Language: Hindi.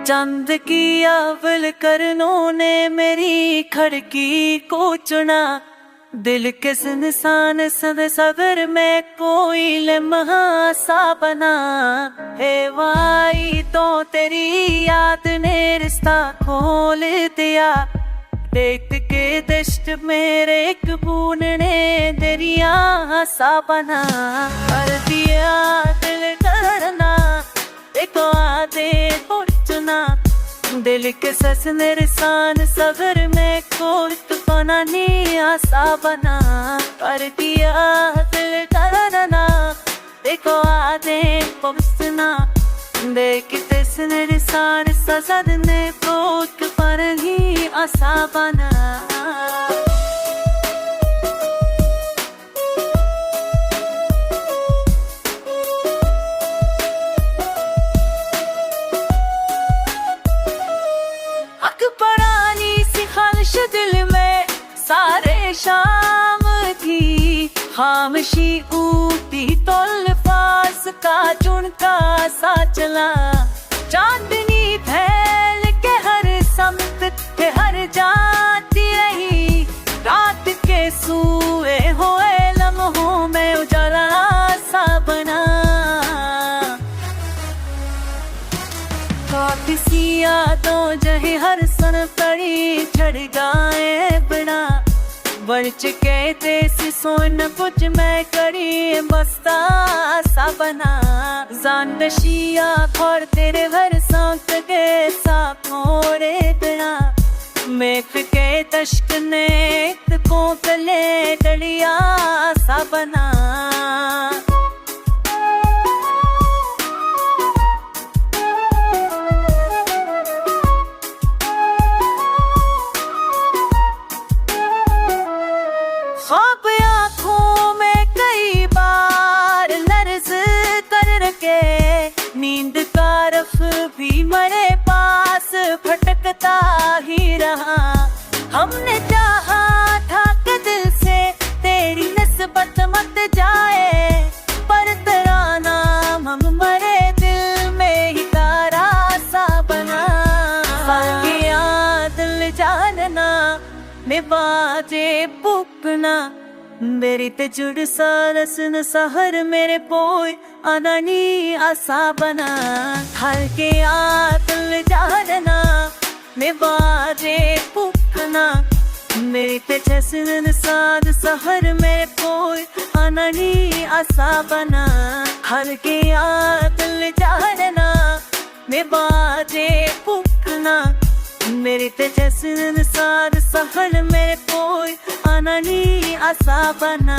चंद की अव्वल करनों ने मेरी खड़की को चुना। दिल के इंसान सद सबर में कोई लम्हा सा बना। हे वाई तो तेरी याद ने रिश्ता खोल दिया। देख के दश्त मेरे एक बूंद ने दरिया सा बना कर दिया। दिल करना देखो आधे पहुंचना। दिल के सस निरसान सबर में कोई तूफाना नहीं आसा बना कर दिया। दिल करना देखो आधे पहुंचना। देख तेस निरसान सजद ने कोई पर ही आसा बना। दिल में सारे शाम थी खामोशी ऊटी तो अल्फाज का चुनका सा चला। चांदनी फैल के हर समत के हर जाती रही। रात के सूए हुए लम्हों में उजाला सा बना। काफी सी यादों जही हर सन पड़ी चढ़ गाए बिना। बन चुके देश सोन कुछ मैं करी बस्ता सा बना। जानदशिया खोर तेरे भर सांक के साकोरे बिना। मेख के तश्क ने को कले डलिया सा बना। ख्वाब आँखों में कई बार लर्ज कर रखे। नींद का रफ भी मेरे पास भटकता ही रहा। हमने चाहा था कि दिल से तेरी निस्बत मत जाए। पर तेरा नाम हम मरे दिल में ही तारा सा बना। साकिया दिल जानना निभाजे पुपना। मेरी ते जुड़ सारसन सहर मेरे पोई अननी आसा बना। हर के आतल जानना निभाजे पुपना। मेरी ते जसन साद सहर मेरे पोई अननी आसा बना। हर के आतल जानना निभाजे पुपना। मेरी ते जसन साद सहर मेरे कोई अननी आसा बना।